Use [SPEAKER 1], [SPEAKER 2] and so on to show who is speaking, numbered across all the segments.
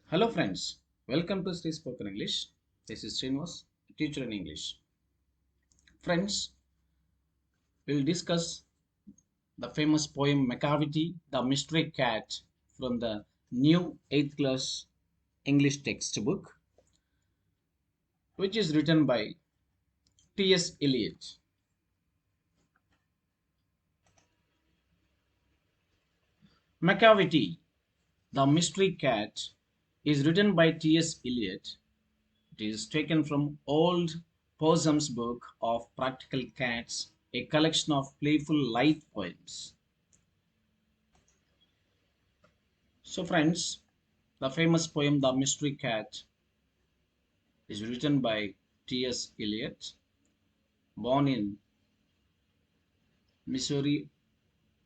[SPEAKER 1] Hello friends, welcome to SREE Spoken English. This is Srinivas, teacher in English. Friends, we'll discuss the famous poem Macavity, the Mystery Cat from the new 8th class English textbook, which is written by T.S. Eliot. Macavity, the Mystery Cat is written by T.S. Eliot. It is taken from Old Possum's book of Practical Cats, a collection of playful light poems. So, friends, the famous poem The Mystery Cat is written by T.S. Eliot, born in Missouri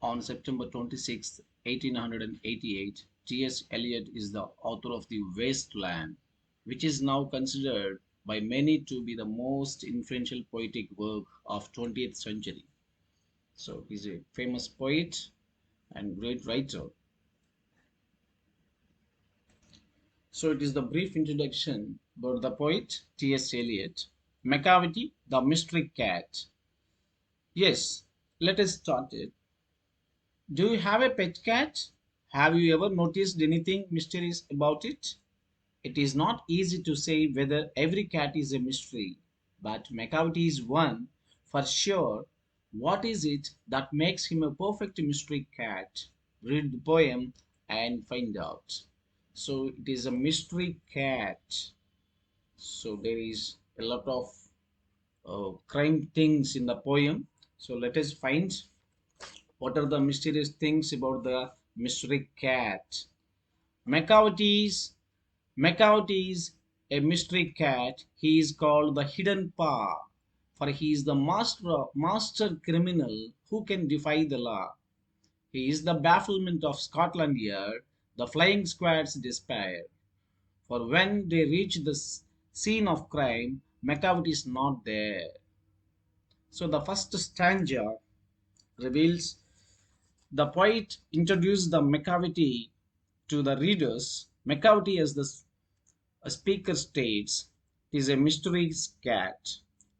[SPEAKER 1] on September 26, 1888. T.S. Eliot is the author of The Waste Land, which is now considered by many to be the most influential poetic work of 20th century. So he's a famous poet and great writer. So it is the brief introduction about the poet T.S. Eliot. Macavity, the Mystery Cat. Yes, let us start it. Do you have a pet cat? Have you ever noticed anything mysterious about it? It is not easy to say whether every cat is a mystery, but Macavity is one for sure. What is it that makes him a perfect mystery cat? Read the poem and find out. So it is a mystery cat. So there is a lot of crime things in the poem. So let us find what are the mysterious things about the mystery cat. Macavity's Macavity is a mystery cat. He is called the Hidden Paw, for he is the master criminal who can defy the law. He is the bafflement of Scotland Yard, the flying squad's despair. For when they reach the scene of crime, Macavity is not there. So the first stanza reveals the poet introduced the Macavity to the readers. Macavity, as the speaker states, is a mystery cat.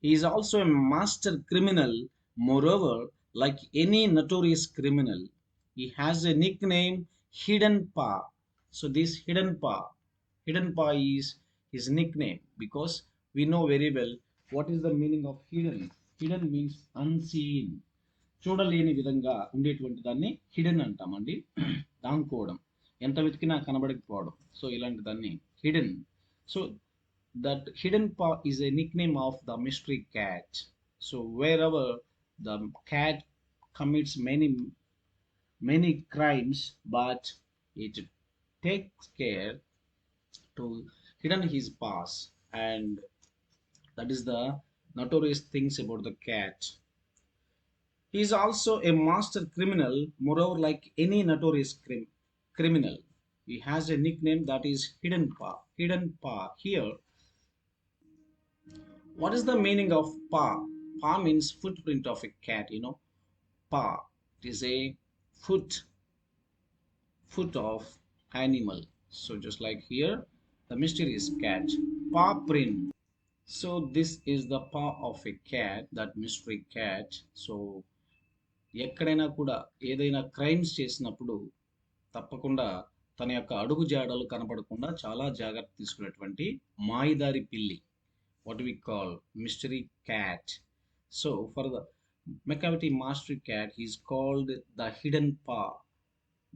[SPEAKER 1] He is also a master criminal. Moreover, like any notorious criminal, he has a nickname Hidden Paw. So this Hidden Paw is his nickname because we know very well what is the meaning of hidden. Hidden means unseen. చూడలేని విధంగా ఉండేటువంటి దాన్ని hidden అంటామండి. దాంకోవడం, ఎంత వెతికినా కనబడకపోవడం. So ఇలాంటి దాన్ని hidden. So that hidden paw is a nickname of the mystery cat. So wherever the cat commits many crimes, but it takes care to hidden his paws, and that is the notorious things about the cat. He is also a master criminal. Moreover, like any notorious criminal, he has a nickname that is Hidden Paw. Hidden Paw. Here, what is the meaning of paw? Paw means footprint of a cat. Paw. It is a foot of animal. So just like here, the mysterious cat, paw print. So this is the paw of a cat, that mystery cat. So ఎక్కడైనా కూడా ఏదైనా crimes చేసినప్పుడు తప్పకుండా తన యొక్క అడుగు జాడలు కనపడకుండా చాలా జాగ్రత్త తీసుకునేటువంటి మాయదారి పిల్లి, what we call mystery cat. So for the Macavity mystery cat, he is called the hidden paw.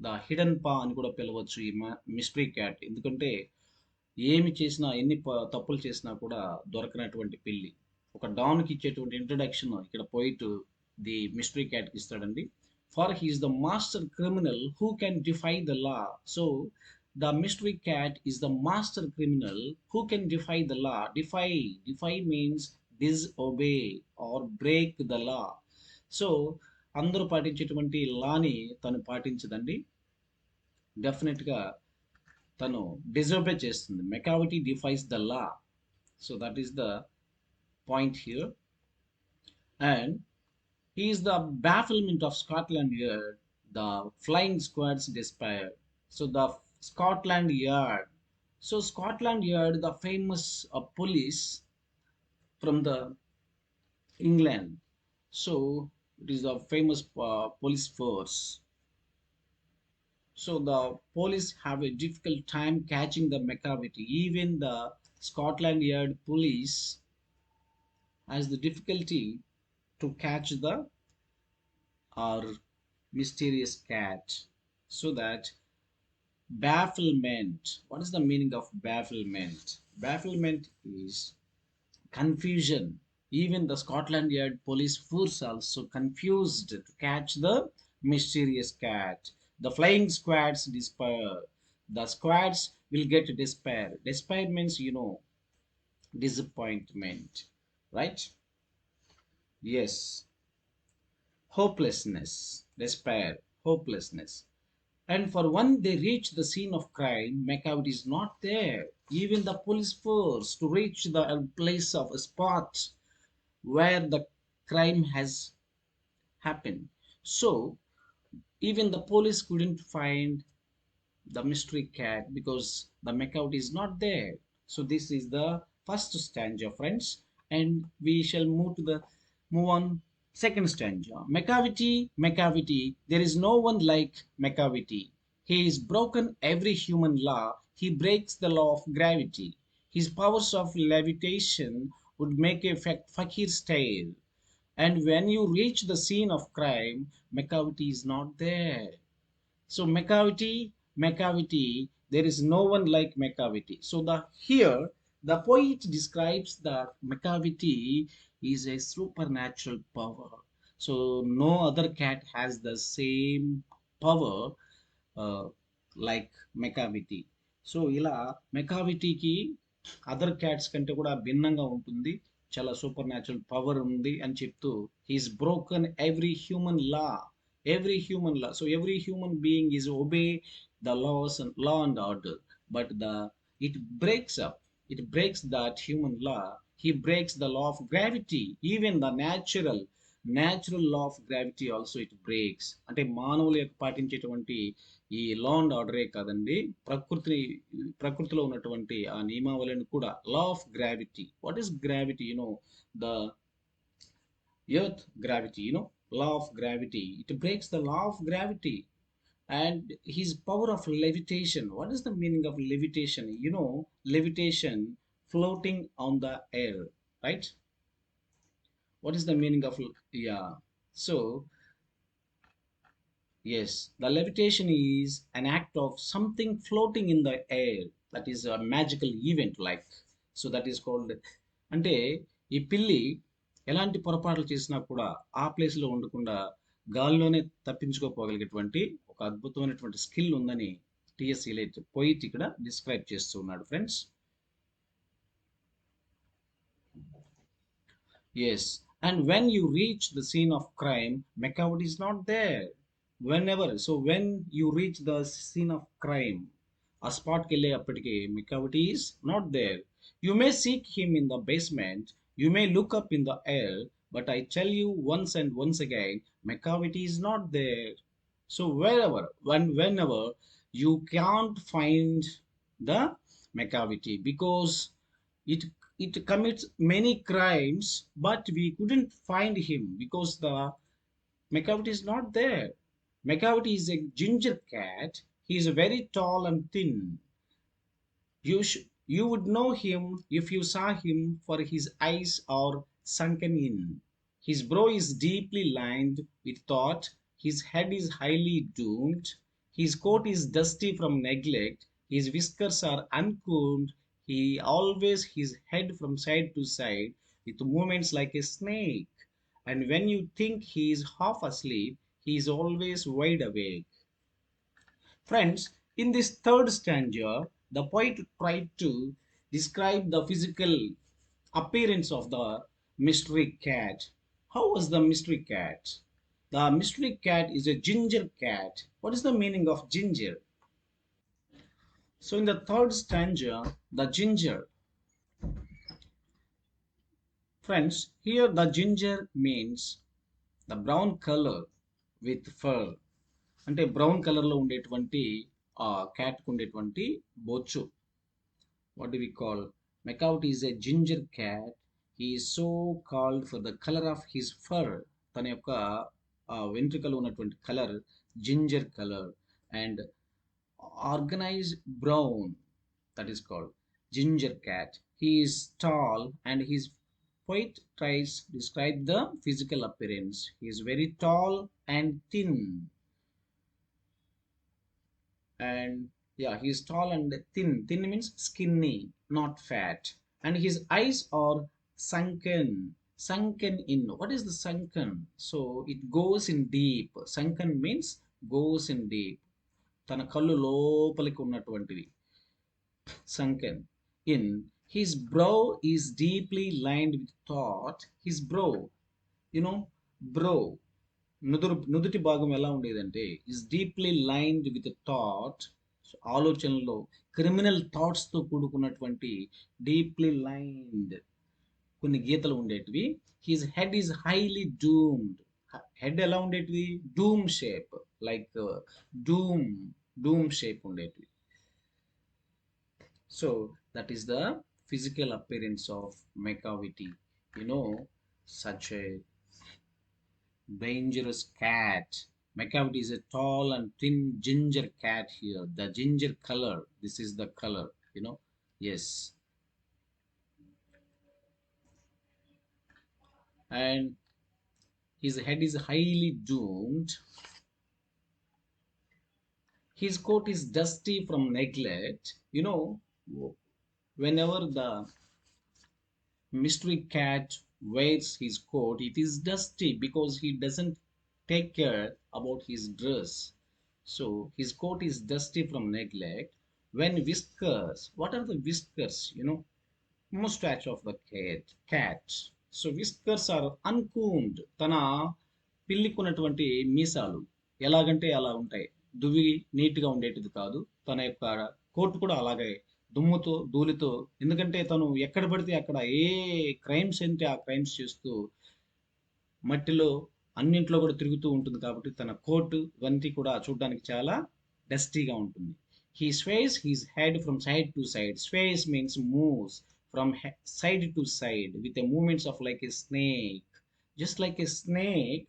[SPEAKER 1] The hidden paw అని కూడా పిలవచ్చు ఈ mystery cat, ఎందుకంటే ఏమి చేసినా ఎన్ని తప్పులు చేసినా కూడా దొరకనటువంటి పిల్లి. ఒక డాన్కి ఇచ్చేటువంటి ఇంట్రడక్షన్ ఇక్కడ పోయిట్ ది మిస్టరీ క్యాట్కి ఇస్తాడండి. For he is the master criminal who can defy the law. So the mystery cat is the master criminal who can defy the law. Defy means disobey or break the law. So అందరూ పాటించేటువంటి లాని తను పాటించదండి, డెఫినెట్గా తను disobey చేస్తుంది. Macavity defies the law. So that is the point here. And he is the bafflement of Scotland Yard, the flying squad's despair. So the Scotland Yard. So Scotland Yard, the famous police from the England. So it is a famous police force. So the police have a difficult time catching the Macavity. Even the Scotland Yard police has the difficulty to catch the or mysterious cat. So that bafflement. What is the meaning of bafflement? Bafflement is confusion. Even the Scotland Yard police force also confused to catch the mysterious cat. The flying squads despair. The squads will get despair. Despair means, disappointment, right? Yes, hopelessness, despair, hopelessness. And for when they reach the scene of crime, Macavity is not there. Even the police force to reach the place of a spot where the crime has happened. So even the police couldn't find the mystery cat because the Macavity is not there. So this is the first stanza, friends, and we shall move on second stanza. Macavity, Macavity, there is no one like Macavity. He is broken every human law. He breaks the law of gravity. His powers of levitation would make a fakir stare. And when you reach the scene of crime, Macavity is not there. So Macavity, Macavity, there is no one like Macavity. So the here the poet describes that Macavity is a supernatural power. So no other cat has the same power uh, like Macavity. So ఇలా మెకావిటీకి other cats కంటే కూడా భిన్నంగా ఉంటుంది, చాలా super natural power ఉంది అని చెప్తూ he's broken every human law so every human being is obey the laws and law and order but the it breaks up it breaks that human law he breaks the law of gravity even the natural law of gravity also it breaks అంటే మానవుల యొక్క పాటించేటువంటి ఈ law and ఆర్డరే కాదండి, ప్రకృతిలో ఉన్నటువంటి ఆ నియమావళిని కూడా law of gravity. What is gravity? The earth gravity, law of gravity. It breaks the law of gravity. And his power of levitation. What is the meaning of levitation? Levitation, floating on the air, right? What is the meaning of, yeah. So yes, the levitation is an act of something floating in the air. That is a magical event, like. So that is called. అంటే ఈ పిల్లి ఎలాంటి పొరపాట్లు చేసినా కూడా ఆ ప్లేస్లో ఉండకుండా గాల్లోనే తప్పించుకోపోగలిగేటువంటి ఒక అద్భుతమైనటువంటి స్కిల్ ఉందని టిఎస్ ఇలైట్ పోయిట్ ఇక్కడ డిస్క్రైబ్ చేస్తూ ఉన్నాడు, friends. Yes, and when you reach the scene of crime, Macavity is not there. When you reach the scene of crime, ఆ స్పాట్కి వెళ్ళే అప్పటికి Macavity is not there. You may seek him in the basement, you may look up in the air, but I tell you once and once again, Macavity is not there. So whenever you can't find the Macavity because it it commits many crimes, but we couldn't find him because the Macavity is not there. Macavity is a ginger cat. He is very tall and thin. You would know him if you saw him, for his eyes are sunken in. His brow is deeply lined with thought. His head is highly doomed. His coat is dusty from neglect. His whiskers are uncombed. He always his head from side to side with movements like a snake. And when you think he is half asleep, he is always wide awake. Friends, in this third stanza, the poet tried to describe the physical appearance of the mystery cat. How was the mystery cat? The mystery cat is a ginger cat. What is the meaning of ginger? So, in the third stanza, the ginger. Friends, here the ginger means the brown color with fur. అంటే brown కలర్లో ఉండేటువంటి ఆ క్యాట్కు ఉండేటువంటి బొచ్చు. what do we call? Macavity is a ginger cat. He is so called for the color of his fur. తన యొక్క వెంట్రుకలు ఉన్నటువంటి colour ginger colour and organized brown, that is called ginger cat. He is tall and his poet tries to describe the physical appearance. He is very tall and thin, and yeah, he is tall and thin. Thin means skinny, not fat. And his eyes are sunken in. What is the sunken? So it goes in deep. Sunken means goes in deep. తన కళ్ళు లోపలికి ఉన్నటువంటివి. Sunken in. His brow is deeply lined with thought. His brow, you know, brow, నుదుటి భాగం ఎలా ఉండేదంటే is deeply lined with thought. ఆలోచనలో criminal థాట్స్తో కూడుకున్నటువంటి డీప్లీ లైన్డ్ కొన్ని గీతలు ఉండేటివి. His head is highly doomed. Head ఎలా ఉండేటివి? డూమ్ షేప్, లైక్ డూమ్ డూమ్ షేప్ ఉండేటివి. So that is the physical appearance of Macavity. You know, such a dangerous cat. Macavity is a tall and thin ginger cat here. The ginger color, this is the color, you know. Yes. And his head is highly doomed. His coat is dusty from neglect. You know, whenever the mystery cat wears his coat, it is dusty because he doesn't take care about his dress. So his coat is dusty from neglect. When whiskers, what are the whiskers? You know, mustache of the cat. So whiskers are uncombed. తన పిల్లికున్నటువంటి మీసాలు ఎలాగంటే అలా ఉంటాయి. దువ్వి నీట్గా ఉండేటిది కాదు. తన యొక్క coat కూడా అలాగే దుమ్ముతో ధూళితో, ఎందుకంటే తను ఎక్కడ పడితే అక్కడ ఏ క్రైమ్స్ అంటే ఆ క్రైమ్స్ చేస్తూ మట్టిలో అన్నింట్లో కూడా తిరుగుతూ ఉంటుంది కాబట్టి తన కోటు ఇవన్నీ కూడా చూడడానికి చాలా డస్టీగా ఉంటుంది. He sways his head from side to side. Sways means moves from side to side with the movements of like a snake. Just like a snake,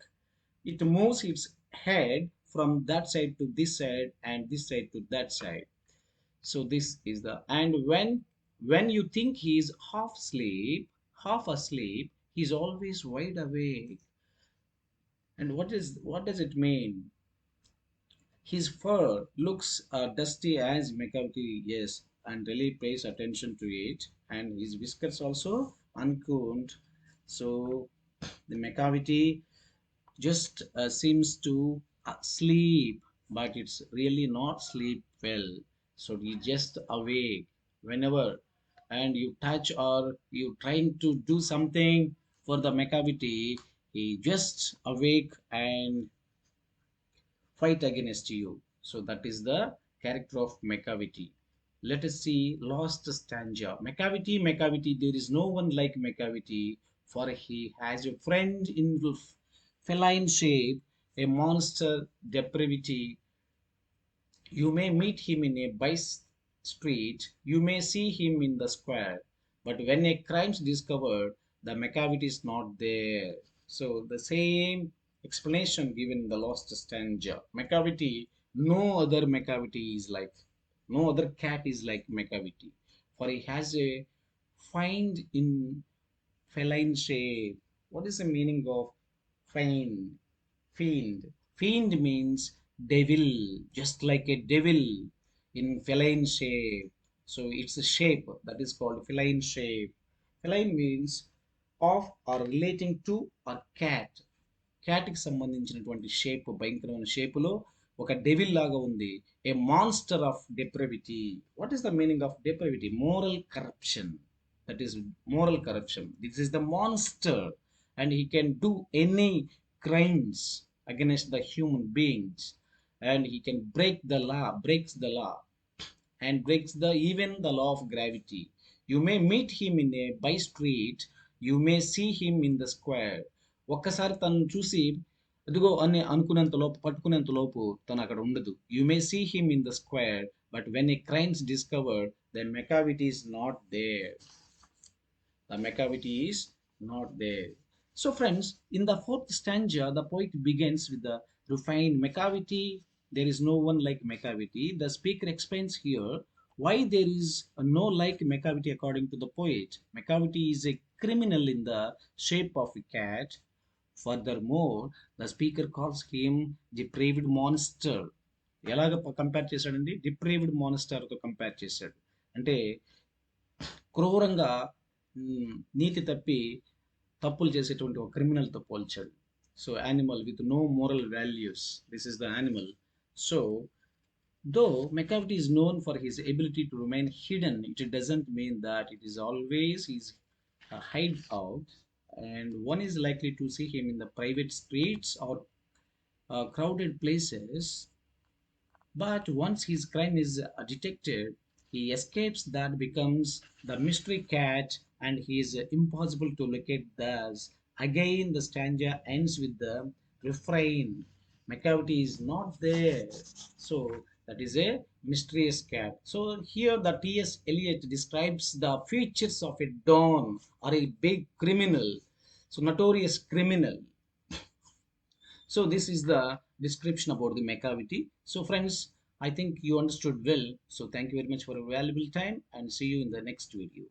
[SPEAKER 1] it moves its head from that side to this side and this side to that side. So this is the, and when you think he is half asleep, he is always wide awake. And what does it mean? His fur looks dusty as Macavity, yes, and really pays attention to it. And his whiskers also uncombed. So the Macavity just seems to sleep, but it's really not sleep well. So he just awake whenever, and you touch or you trying to do something for the Macavity, he just awake and fight against you. So that is the character of Macavity. Let us see last stanza. Macavity, Macavity, there is no one like Macavity, for he has a friend in feline shape, a monster depravity. You may meet him in a by street, you may see him in the square, but when a crime's discovered, the Macavity is not there. So the same explanation given in the lost stanza. Macavity, no other Macavity is like, no other cat is like Macavity, for he has a find in feline shape. What is the meaning of find? Fiend. Fiend means devil, just like a devil in feline shape. So it's a shape that is called feline shape. Feline means of or relating to or cat. క్యాట్కి సంబంధించినటువంటి shape, భయంకరమైన షేపులో ఒక devil లాగా ఉంది. A monster of depravity. What is the meaning of depravity? Moral corruption. That is moral corruption. This is the monster and he can do any crimes against the human beings, and he can breaks the law and breaks the even the law of gravity. You may meet him in a by street, you may see him in the square. ఒక్కసారి తను చూసి అదిగో అని అనుకునేంత లోపు, పట్టుకునేంత లోపు తను అక్కడ ఉండదు. You may see him in the square, but when a crime's discovered The Macavity is not there. The Macavity is not there. So, friends, in the fourth stanza, the poet begins with the refrain Macavity, there is no one like Macavity. The speaker explains here why there is no like Macavity according to the poet. Macavity is a criminal in the shape of a cat. Furthermore, the speaker calls him depraved monster. ఎలాగ compare చేశాడండి? డిప్రేవ్డ్ మాన్స్టర్తో compare చేశాడు. అంటే క్రూరంగా నీతి తప్పి తప్పులు చేసేటువంటి ఒక క్రిమినల్తో పోల్చాడు. So animal with no moral values, this is the animal. So though Macavity is known for his ability to remain hidden, it doesn't mean that it is always his hideout, and one is likely to see him in the private streets or crowded places. But once his crime is detected, he escapes. That becomes the mystery cat, and he is impossible to locate. Thus, again, the stanza ends with the refrain Macavity is not there. So, that is a mysterious cat. So, here the T.S. Eliot describes the features of a don or a big criminal. So, notorious criminal. So this is the description about the Macavity. So friends, I think you understood well. So thank you very much for your valuable time and see you in the next video.